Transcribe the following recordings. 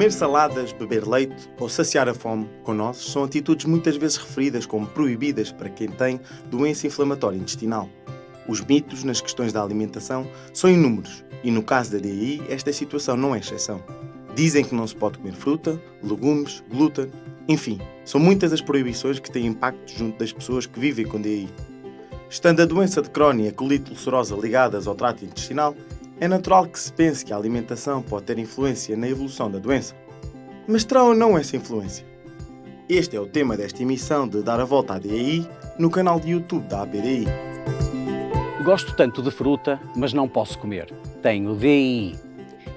Comer saladas, beber leite ou saciar a fome com nozes são atitudes muitas vezes referidas como proibidas para quem tem doença inflamatória intestinal. Os mitos nas questões da alimentação são inúmeros e, no caso da DAI, esta situação não é exceção. Dizem que não se pode comer fruta, legumes, glúten, enfim, são muitas as proibições que têm impacto junto das pessoas que vivem com DAI. Estando a doença de Crohn e a colite ulcerosa ligadas ao trato intestinal, é natural que se pense que a alimentação pode ter influência na evolução da doença. Mas terá ou não essa influência? Este é o tema desta emissão de Dar a Volta à DAI no canal de YouTube da APDI. Gosto tanto de fruta, mas não posso comer. Tenho DAI.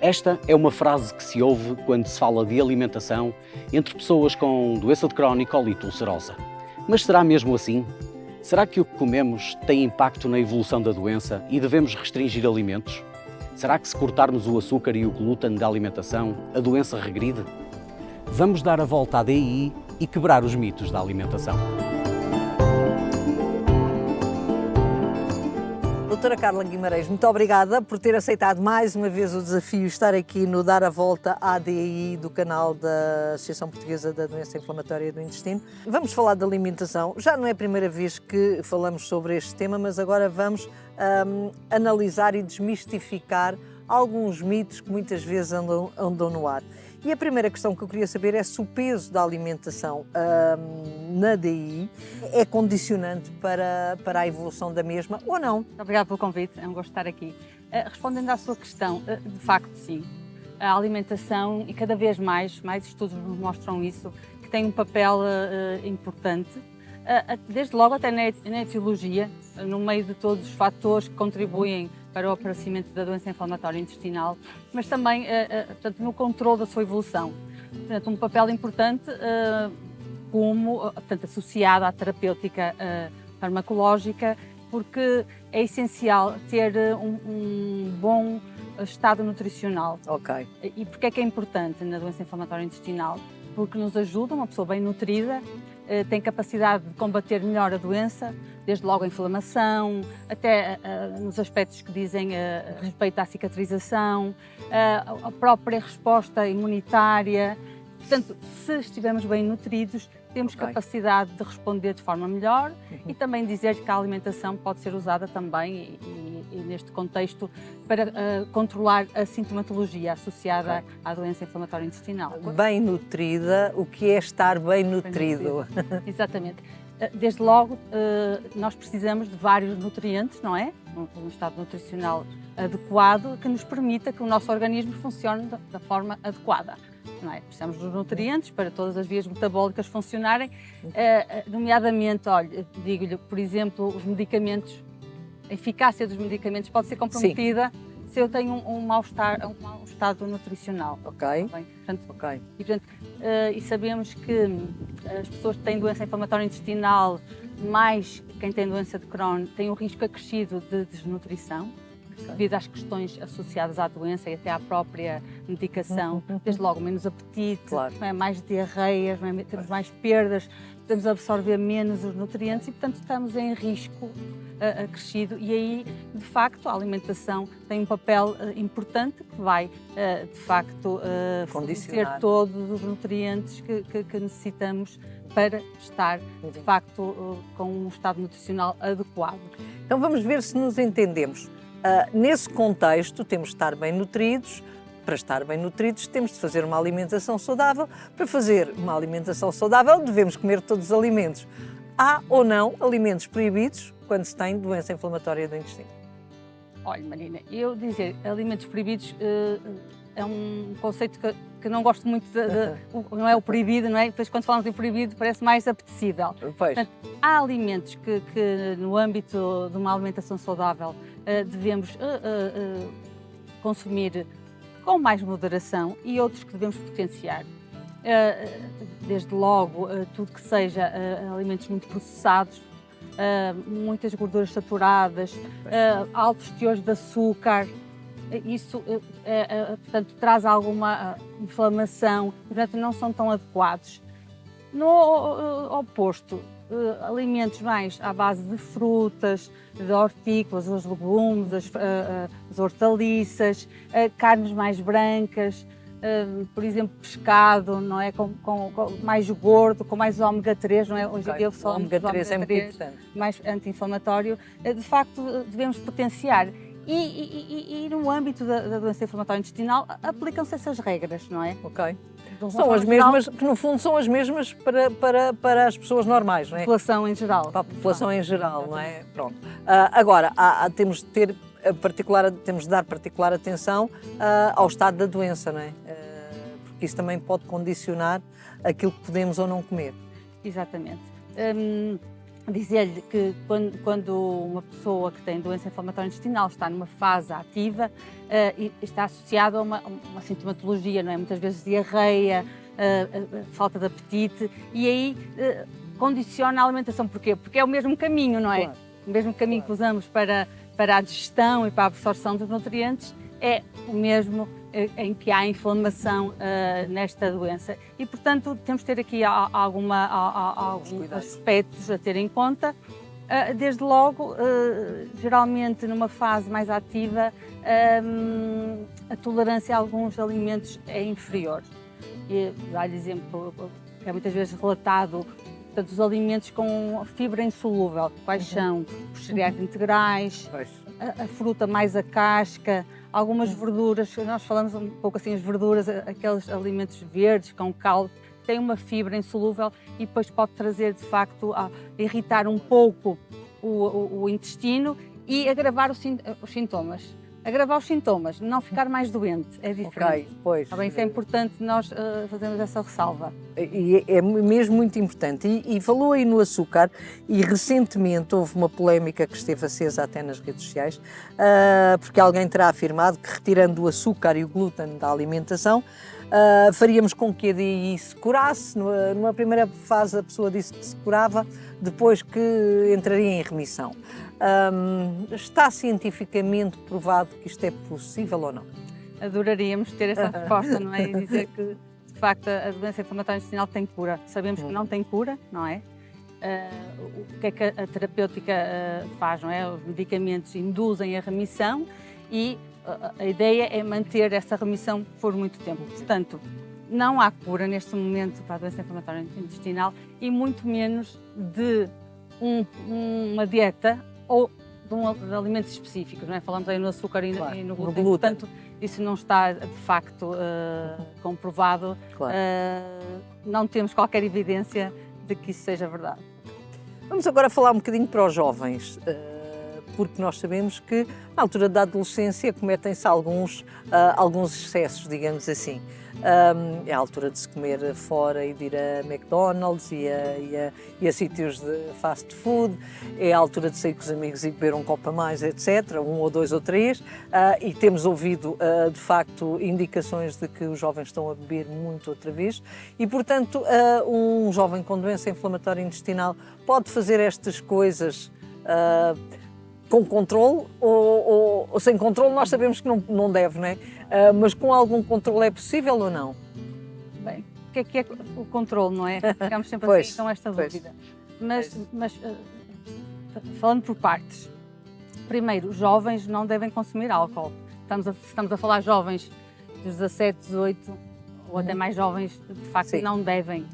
Esta é uma frase que se ouve quando se fala de alimentação entre pessoas com doença de Crohn e colite ulcerosa. Mas será mesmo assim? Será que o que comemos tem impacto na evolução da doença e devemos restringir alimentos? Será que se cortarmos o açúcar e o glúten da alimentação, a doença regride? Vamos dar a volta à DAI e quebrar os mitos da alimentação. Doutora Carla Guimarães, muito obrigada por ter aceitado mais uma vez o desafio de estar aqui no Dar a Volta à DAI do canal da Associação Portuguesa da Doença Inflamatória do Intestino. Vamos falar de alimentação. Já não é a primeira vez que falamos sobre este tema, mas agora vamos analisar e desmistificar alguns mitos que muitas vezes andam no ar. E a primeira questão que eu queria saber é se o peso da alimentação na DAI é condicionante para a evolução da mesma ou não. Obrigada pelo convite, é um gosto estar aqui. Respondendo à sua questão, de facto sim, a alimentação, e cada vez mais estudos nos mostram isso, que tem um papel importante, desde logo até na etiologia, no meio de todos os fatores que contribuem para o aparecimento da doença inflamatória intestinal, mas também portanto, no controle da sua evolução. Portanto, um papel importante portanto, associado à terapêutica farmacológica, porque é essencial ter um bom estado nutricional. Ok. E porquê é que é importante na doença inflamatória intestinal? Porque nos ajuda, uma pessoa bem nutrida, tem capacidade de combater melhor a doença, desde logo a inflamação, até nos aspectos que dizem respeito à cicatrização, a própria resposta imunitária. Portanto, se estivermos bem nutridos, temos capacidade de responder de forma melhor e também dizer que a alimentação pode ser usada também, e neste contexto, para controlar a sintomatologia associada à doença inflamatória intestinal. Bem nutrida, o que é estar bem nutrido? Exatamente. Desde logo, nós precisamos de vários nutrientes, não é? Um estado nutricional adequado que nos permita que o nosso organismo funcione da forma adequada. Não é? Precisamos dos nutrientes para todas as vias metabólicas funcionarem, nomeadamente, olha, digo-lhe, por exemplo, os medicamentos, a eficácia dos medicamentos pode ser comprometida se eu tenho um mau estado nutricional. Ok. Portanto, e sabemos que as pessoas que têm doença inflamatória intestinal, mais quem tem doença de Crohn, têm um risco acrescido de desnutrição, devido às questões associadas à doença e até à própria medicação. Desde logo, menos apetite, mais diarreias, temos mais perdas, podemos absorver menos os nutrientes e, portanto, estamos em risco acrescido. E aí, de facto, a alimentação tem um papel importante que vai, de facto, fornecer todos os nutrientes que necessitamos para estar, de facto, com um estado nutricional adequado. Então vamos ver se nos entendemos. Nesse contexto, temos de estar bem nutridos. Para estar bem nutridos, temos de fazer uma alimentação saudável. Para fazer uma alimentação saudável, devemos comer todos os alimentos. Há ou não alimentos proibidos quando se tem doença inflamatória do intestino? Olha, Marina, eu dizer alimentos proibidos é um conceito que não gosto muito não é o proibido, não é? Depois, quando falamos em proibido, parece mais apetecível. Portanto, há alimentos que no âmbito de uma alimentação saudável, devemos consumir com mais moderação e outros que devemos potenciar. Desde logo, tudo que seja alimentos muito processados, muitas gorduras saturadas, altos teores de açúcar, isso portanto, traz alguma inflamação, portanto não são tão adequados. No oposto, alimentos mais à base de frutas, de hortícolas, os legumes, as hortaliças, carnes mais brancas, por exemplo, pescado, não é? Com mais gordo, com mais ômega 3, não é? Hoje em dia O ômega 3 é muito importante. mais anti-inflamatório, de facto devemos potenciar. E no âmbito da doença inflamatória intestinal aplicam-se essas regras, não é? Ok. De uma São forma as geral, mesmas, que no fundo são as mesmas para as pessoas normais, não é? população em geral. Para a população em geral, não é? Pronto. Agora, temos de ter temos de dar particular atenção ao estado da doença, não é? Porque isso também pode condicionar aquilo que podemos ou não comer. Exatamente. Dizer-lhe que quando uma pessoa que tem doença inflamatória intestinal está numa fase ativa, está associado a uma sintomatologia, não é? Muitas vezes diarreia, falta de apetite, e aí condiciona a alimentação. Porquê? Porque é o mesmo caminho, não é? Claro. O mesmo caminho que usamos para a digestão e para a absorção dos nutrientes é o mesmo em que há inflamação nesta doença. E, portanto, temos de ter aqui alguns aspectos a ter em conta. Desde logo, geralmente numa fase mais ativa, a tolerância a alguns alimentos é inferior. E dá-lhe exemplo, que é muitas vezes relatado, portanto, os alimentos com fibra insolúvel, quais são? Os cereais integrais, a fruta mais a casca, algumas verduras, nós falamos um pouco assim, as verduras, aqueles alimentos verdes com caldo, têm uma fibra insolúvel e depois pode trazer, de facto, a irritar um pouco o intestino e agravar os sintomas. Agravar os sintomas, não ficar mais doente, é diferente. Ok, pois. Tá bem, isso é importante nós fazermos essa ressalva. E é mesmo muito importante. E falou aí no açúcar, e recentemente houve uma polémica que esteve acesa até nas redes sociais, porque alguém terá afirmado que retirando o açúcar e o glúten da alimentação, faríamos com que a DI se curasse. Numa primeira fase a pessoa disse que se curava, depois que entraria em remissão. Está cientificamente provado que isto é possível ou não? Adoraríamos ter essa resposta, não é? E dizer que, de facto, a doença inflamatória intestinal tem cura. Sabemos que não tem cura, não é? O que é que a terapêutica faz, não é? Os medicamentos induzem a remissão e a ideia é manter essa remissão por muito tempo. Portanto, não há cura neste momento para a doença inflamatória intestinal e muito menos de uma dieta ou de alimentos específicos, não é? Falamos aí no açúcar e no glúten. Portanto, isso não está de facto comprovado. Claro. Não temos qualquer evidência de que isso seja verdade. Vamos agora falar um bocadinho para os jovens, porque nós sabemos que na altura da adolescência cometem-se alguns excessos, digamos assim. É a altura de se comer fora e de ir a McDonald's e a sítios de fast food, é a altura de sair com os amigos e beber um copo a mais, etc., um ou dois ou três, e temos ouvido, de facto, indicações de que os jovens estão a beber muito outra vez e, portanto, um jovem com doença inflamatória intestinal pode fazer estas coisas com controle ou sem controle. Nós sabemos que não deve, não é? Mas com algum controle é possível ou não? Bem, o que é o controle, não é? Ficamos sempre Pois, assim com esta pois. dúvida. Mas falando por partes, primeiro, os jovens não devem consumir álcool. Estamos a falar jovens dos 17, 18 ou até mais jovens, de facto, Sim. não devem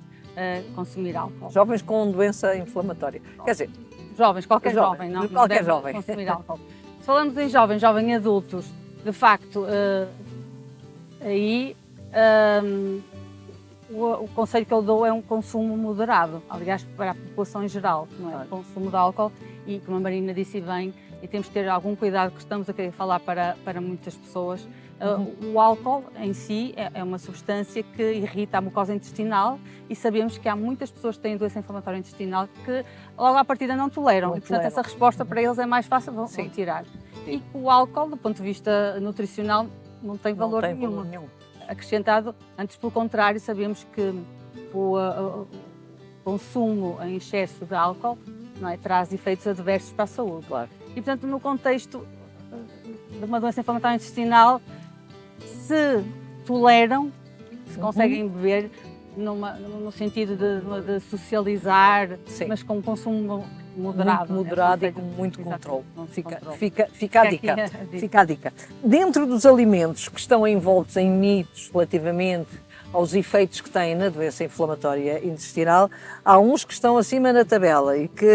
consumir álcool. Jovens com doença inflamatória. Quer dizer, Jovens, qualquer Jovem, jovem, não qualquer deve jovem. consumir álcool. Se falamos em jovem adultos, de facto, aí o conselho que eu dou é um consumo moderado, aliás, para a população em geral, não é? Claro. O consumo de álcool e, como a Marina disse bem, e temos de ter algum cuidado, que estamos a querer falar para muitas pessoas. O álcool em si é uma substância que irrita a mucosa intestinal e sabemos que há muitas pessoas que têm doença inflamatória intestinal que logo à partida não toleram. Não E, portanto, toleram. essa resposta para eles é mais fácil, vão tirar. Sim. E o álcool, do ponto de vista nutricional, não tem não valor tem nenhum. valor nenhum. Acrescentado, antes pelo contrário, sabemos que o consumo em excesso de álcool, não é, traz efeitos adversos para a saúde. Claro. E, portanto, no contexto de uma doença inflamatória intestinal, se toleram, se conseguem beber no sentido de socializar, Sim. mas com um consumo moderado. Muito moderado né? e com muito Exatamente, controle. com Fica, controle. fica, fica a dica. Fica aqui a dica. Fica a dica. Dentro dos alimentos que estão envoltos em mitos relativamente aos efeitos que têm na doença inflamatória intestinal, há uns que estão acima na tabela e que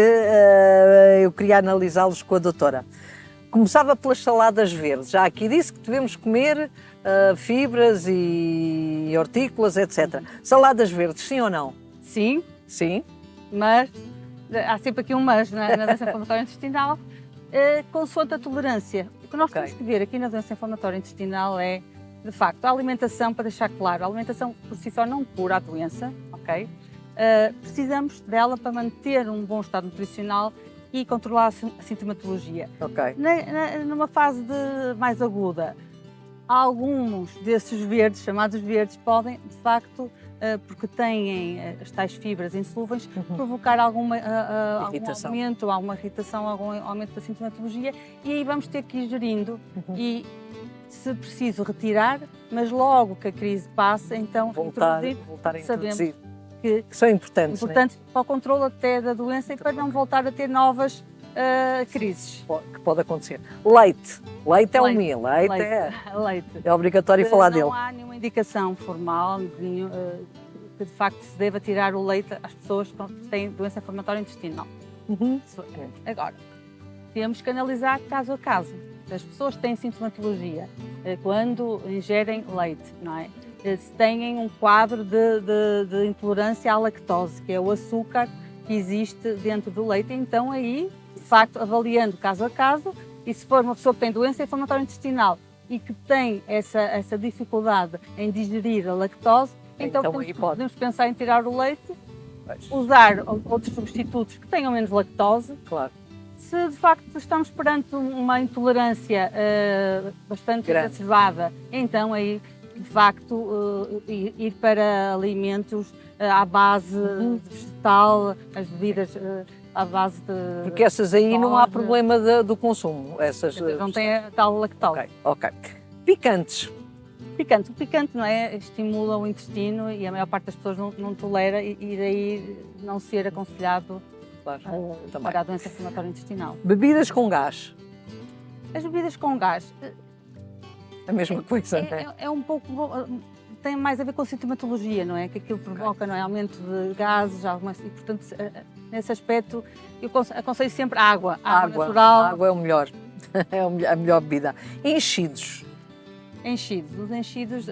eu queria analisá-los com a doutora. Começava pelas saladas verdes. Já aqui disse que devemos comer fibras e hortícolas, etc. Saladas verdes, sim ou não? Sim, Sim. mas há sempre aqui um mas na doença inflamatória intestinal, consoante a tolerância. O que nós Ok. temos que ver aqui na doença inflamatória intestinal é, de facto, a alimentação, para deixar claro, a alimentação por si só não cura a doença, ok? Precisamos dela para manter um bom estado nutricional e controlar a sintomatologia. Ok. Numa fase mais aguda, alguns desses verdes, chamados verdes, podem, de facto, porque têm as tais fibras insolúveis, provocar algum Irritação. aumento, alguma irritação, algum aumento da sintomatologia, e aí vamos ter que ir gerindo e, se preciso, retirar, mas logo que a crise passa, então Voltar a sabemos introduzir. que Que são importantes, importante para o controle até da doença e para não voltar a ter novas crises. né? Que pode acontecer. Leite. Leite é um Leite. mil. Leite Leite. é obrigatório falar Não dele. há nenhuma indicação formal que de facto se deva tirar o leite às pessoas que têm doença inflamatória intestinal. Uhum. Agora, temos que analisar caso a caso. As pessoas que têm sintomatologia quando ingerem leite, não é? Se têm um quadro de intolerância à lactose, que é o açúcar que existe dentro do leite, então aí, de facto, avaliando caso a caso, e se for uma pessoa que tem doença inflamatória intestinal e que tem essa dificuldade em digerir a lactose, então aí pode. podemos pensar em tirar o leite, Pois, usar outros substitutos que tenham menos lactose. claro. Se de facto estamos perante uma intolerância bastante Grande. exacerbada, então aí de facto ir para alimentos à base de vegetal, as bebidas à base de. Porque essas aí não há soja. problema do consumo. Essas Não tem a tal lactose. Ok, ok. Picantes. Picante. O picante, não é? Estimula o intestino e a maior parte das pessoas não tolera e daí não ser aconselhado Claro, também. para a doença inflamatória intestinal. Bebidas com gás. As bebidas com gás A mesma coisa, não é? é um pouco. Tem mais a ver com a sintomatologia, não é? Que aquilo provoca, não é? Aumento de gases, algumas. E, portanto, nesse aspecto, eu aconselho sempre água. Água natural. Água é o melhor. É a melhor bebida. Enchidos. Enchidos. Os enchidos,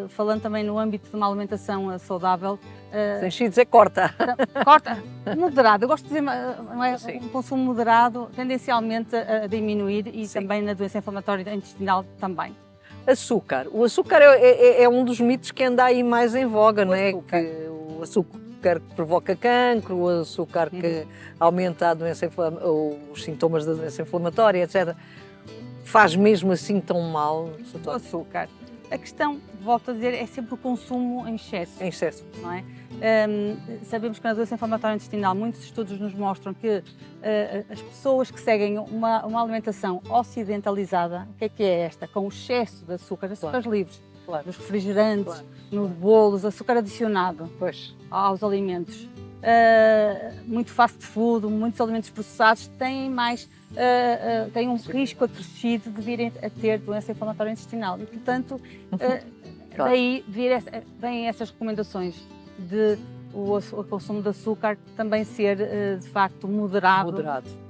falando também no âmbito de uma alimentação saudável. Os enchidos é corta. Corta, moderado. Eu gosto de dizer, não é? Sim. Um consumo moderado, tendencialmente a diminuir e Sim. também na doença inflamatória intestinal também. Açúcar. O açúcar é um dos mitos que anda aí mais em voga, não é? açúcar. Que o açúcar que provoca cancro, o açúcar que aumenta a doença, os sintomas da doença inflamatória, etc. Faz mesmo assim tão mal? O açúcar. A questão, volto a dizer, é sempre o consumo em excesso. Em excesso. Não é? Sabemos que na doença inflamatória intestinal muitos estudos nos mostram que as pessoas que seguem uma alimentação ocidentalizada, o que é esta? Com o excesso de açúcar, açúcares livres, Claro. nos refrigerantes, Claro. nos bolos, açúcar adicionado Pois. aos alimentos. Muito fast food, muitos alimentos processados têm têm um risco acrescido de virem a ter doença inflamatória intestinal. E, portanto, Claro. daí vêm essas recomendações de o consumo de açúcar também ser, de facto, moderado.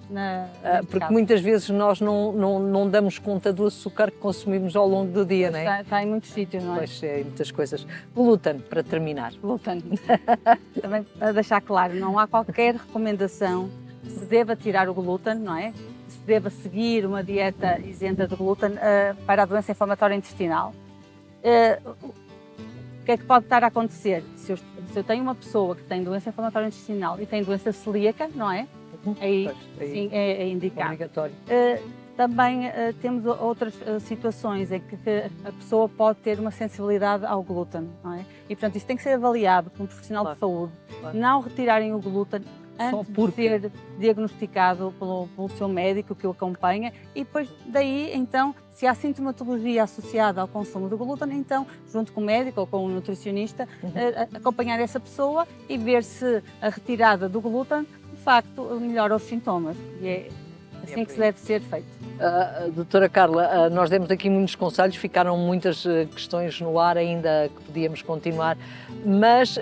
Neste Porque caso. muitas vezes nós não damos conta do açúcar que consumimos ao longo do dia, não é? Está em muitos sítios, não é? Pois é, muitas coisas. Glúten, para terminar. Glúten. Também para deixar claro, não há qualquer recomendação que se deva tirar o glúten, não é? Que se deva seguir uma dieta isenta de glúten para a doença inflamatória intestinal. O que é que pode estar a acontecer? Se eu tenho uma pessoa que tem doença inflamatória intestinal e tem doença celíaca, não é? Aí Pois, sim é indicado. obrigatório. Também temos outras situações em que a pessoa pode ter uma sensibilidade ao glúten, não é? E, portanto, isso tem que ser avaliado por um profissional Claro, de saúde. claro. Não retirarem o glúten Só antes de porque. ser diagnosticado pelo seu médico que o acompanha e depois daí, então, se há sintomatologia associada ao consumo do glúten, então, junto com o médico ou com o nutricionista, acompanhar essa pessoa e ver se a retirada do glúten de facto melhora os sintomas e é assim que se deve ser feito. Doutora Carla, nós demos aqui muitos conselhos, ficaram muitas questões no ar ainda que podíamos continuar, mas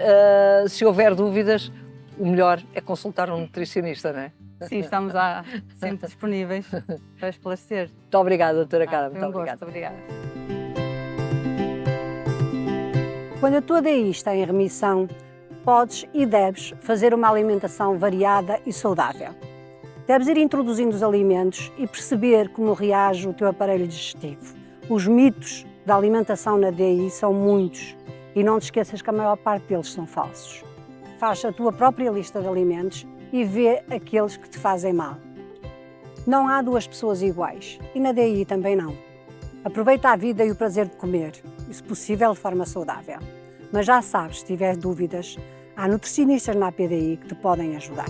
se houver dúvidas, o melhor é consultar um nutricionista, não é? Sim, estamos sempre disponíveis para esclarecer. Muito obrigada, doutora Carla, Foi muito um gosto, obrigada. obrigada. Quando a tua DI está em remissão, podes e deves fazer uma alimentação variada e saudável. Deves ir introduzindo os alimentos e perceber como reage o teu aparelho digestivo. Os mitos da alimentação na DI são muitos e não te esqueças que a maior parte deles são falsos. Faz a tua própria lista de alimentos e vê aqueles que te fazem mal. Não há duas pessoas iguais e na DI também não. Aproveita a vida e o prazer de comer, e se possível de forma saudável. Mas já sabes, se tiveres dúvidas, há nutricionistas na APDI que te podem ajudar.